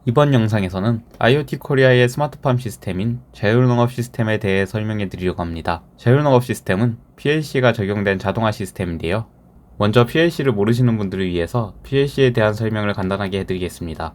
이번 영상에서는 IoT 코리아의 스마트팜 시스템인 자율농업 시스템에 대해 설명해 드리려고 합니다. 자율농업 시스템은 PLC가 적용된 자동화 시스템인데요. 먼저 PLC를 모르시는 분들을 위해서 PLC에 대한 설명을 간단하게 해드리겠습니다.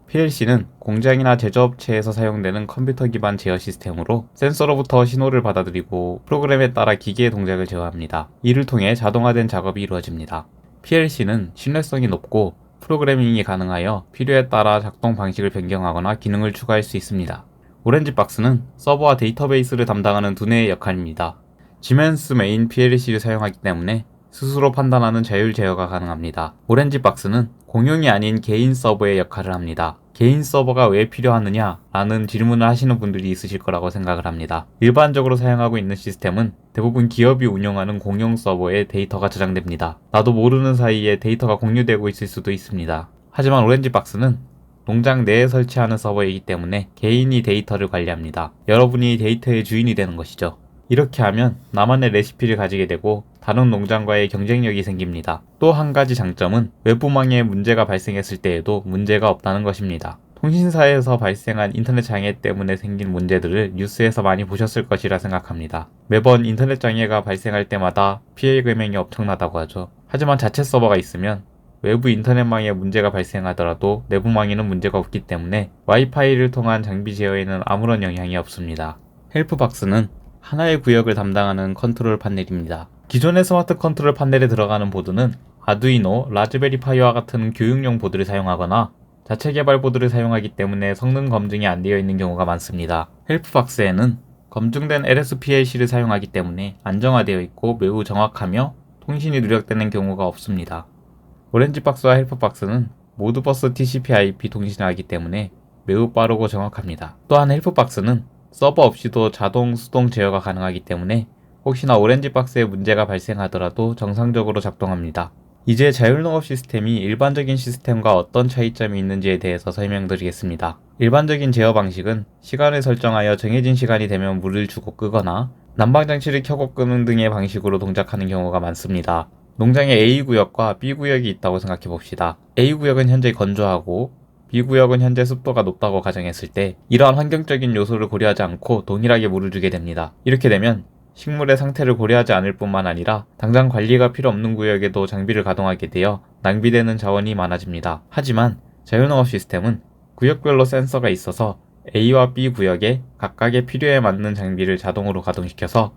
PLC는 공장이나 제조업체에서 사용되는 컴퓨터 기반 제어 시스템으로 센서로부터 신호를 받아들이고 프로그램에 따라 기계의 동작을 제어합니다. 이를 통해 자동화된 작업이 이루어집니다. PLC는 신뢰성이 높고 프로그래밍이 가능하여 필요에 따라 작동 방식을 변경하거나 기능을 추가할 수 있습니다. 오렌지 박스는 서버와 데이터베이스를 담당하는 두뇌의 역할입니다. 지멘스 메인 PLC를 사용하기 때문에 스스로 판단하는 자율 제어가 가능합니다. 오렌지 박스는 공용이 아닌 개인 서버의 역할을 합니다. 개인 서버가 왜 필요하느냐 라는 질문을 하시는 분들이 있으실 거라고 생각을 합니다. 일반적으로 사용하고 있는 시스템은 대부분 기업이 운영하는 공용 서버에 데이터가 저장됩니다. 나도 모르는 사이에 데이터가 공유되고 있을 수도 있습니다. 하지만 오렌지 박스는 농장 내에 설치하는 서버이기 때문에 개인이 데이터를 관리합니다. 여러분이 데이터의 주인이 되는 것이죠. 이렇게 하면 나만의 레시피를 가지게 되고 다른 농장과의 경쟁력이 생깁니다. 또 한 가지 장점은 외부망에 문제가 발생했을 때에도 문제가 없다는 것입니다. 통신사에서 발생한 인터넷 장애 때문에 생긴 문제들을 뉴스에서 많이 보셨을 것이라 생각합니다. 매번 인터넷 장애가 발생할 때마다 피해 금액이 엄청나다고 하죠. 하지만 자체 서버가 있으면 외부 인터넷망에 문제가 발생하더라도 내부망에는 문제가 없기 때문에 와이파이를 통한 장비 제어에는 아무런 영향이 없습니다. 헬프박스는 하나의 구역을 담당하는 컨트롤 판넬입니다. 기존의 스마트 컨트롤 판넬에 들어가는 보드는 아두이노, 라즈베리 파이와 같은 교육용 보드를 사용하거나 자체 개발 보드를 사용하기 때문에 성능 검증이 안 되어 있는 경우가 많습니다. 헬프박스에는 검증된 LSPLC를 사용하기 때문에 안정화되어 있고 매우 정확하며 통신이 누적되는 경우가 없습니다. 오렌지박스와 헬프박스는 모두 버스 TCP/IP 통신을 하기 때문에 매우 빠르고 정확합니다. 또한 헬프박스는 서버 없이도 자동, 수동 제어가 가능하기 때문에 혹시나 오렌지 박스에 문제가 발생하더라도 정상적으로 작동합니다. 이제 자율농업 시스템이 일반적인 시스템과 어떤 차이점이 있는지에 대해서 설명드리겠습니다. 일반적인 제어 방식은 시간을 설정하여 정해진 시간이 되면 물을 주고 끄거나 난방장치를 켜고 끄는 등의 방식으로 동작하는 경우가 많습니다. 농장에 A구역과 B구역이 있다고 생각해 봅시다. A구역은 현재 건조하고 B구역은 현재 습도가 높다고 가정했을 때 이러한 환경적인 요소를 고려하지 않고 동일하게 물을 주게 됩니다. 이렇게 되면 식물의 상태를 고려하지 않을 뿐만 아니라 당장 관리가 필요 없는 구역에도 장비를 가동하게 되어 낭비되는 자원이 많아집니다. 하지만 자율농업 시스템은 구역별로 센서가 있어서 A와 B 구역에 각각의 필요에 맞는 장비를 자동으로 가동시켜서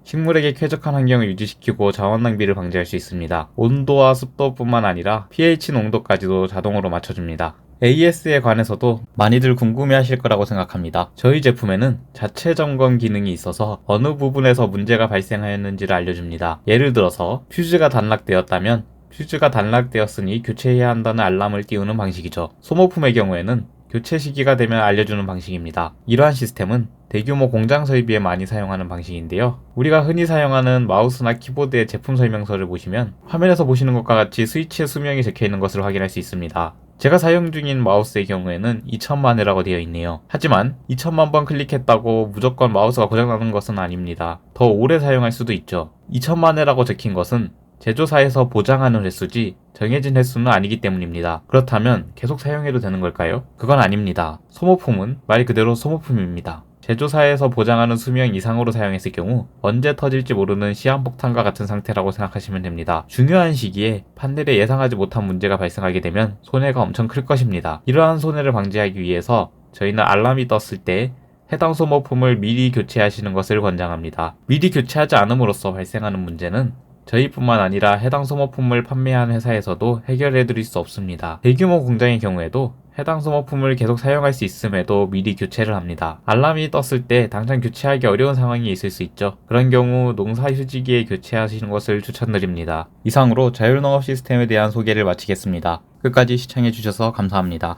식물에게 쾌적한 환경을 유지시키고 자원 낭비를 방지할 수 있습니다. 온도와 습도뿐만 아니라 pH 농도까지도 자동으로 맞춰줍니다. AS에 관해서도 많이들 궁금해하실 거라고 생각합니다. 저희 제품에는 자체 점검 기능이 있어서 어느 부분에서 문제가 발생하였는지를 알려줍니다. 예를 들어서 퓨즈가 단락되었다면 퓨즈가 단락되었으니 교체해야 한다는 알람을 띄우는 방식이죠. 소모품의 경우에는 교체 시기가 되면 알려주는 방식입니다. 이러한 시스템은 대규모 공장 설비에 많이 사용하는 방식인데요. 우리가 흔히 사용하는 마우스나 키보드의 제품 설명서를 보시면 화면에서 보시는 것과 같이 스위치의 수명이 적혀있는 것을 확인할 수 있습니다. 제가 사용 중인 마우스의 경우에는 2000만 회라고 되어 있네요. 하지만 2000만 번 클릭했다고 무조건 마우스가 고장나는 것은 아닙니다. 더 오래 사용할 수도 있죠. 2000만 회라고 적힌 것은 제조사에서 보장하는 횟수지 정해진 횟수는 아니기 때문입니다. 그렇다면 계속 사용해도 되는 걸까요? 그건 아닙니다. 소모품은 말 그대로 소모품입니다. 제조사에서 보장하는 수명 이상으로 사용했을 경우 언제 터질지 모르는 시한폭탄과 같은 상태라고 생각하시면 됩니다. 중요한 시기에 판넬에 예상하지 못한 문제가 발생하게 되면 손해가 엄청 클 것입니다. 이러한 손해를 방지하기 위해서 저희는 알람이 떴을 때 해당 소모품을 미리 교체하시는 것을 권장합니다. 미리 교체하지 않음으로써 발생하는 문제는 저희뿐만 아니라 해당 소모품을 판매하는 회사에서도 해결해드릴 수 없습니다. 대규모 공장의 경우에도 해당 소모품을 계속 사용할 수 있음에도 미리 교체를 합니다. 알람이 떴을 때 당장 교체하기 어려운 상황이 있을 수 있죠. 그런 경우 농사휴지기에 교체하시는 것을 추천드립니다. 이상으로 자율농업 시스템에 대한 소개를 마치겠습니다. 끝까지 시청해주셔서 감사합니다.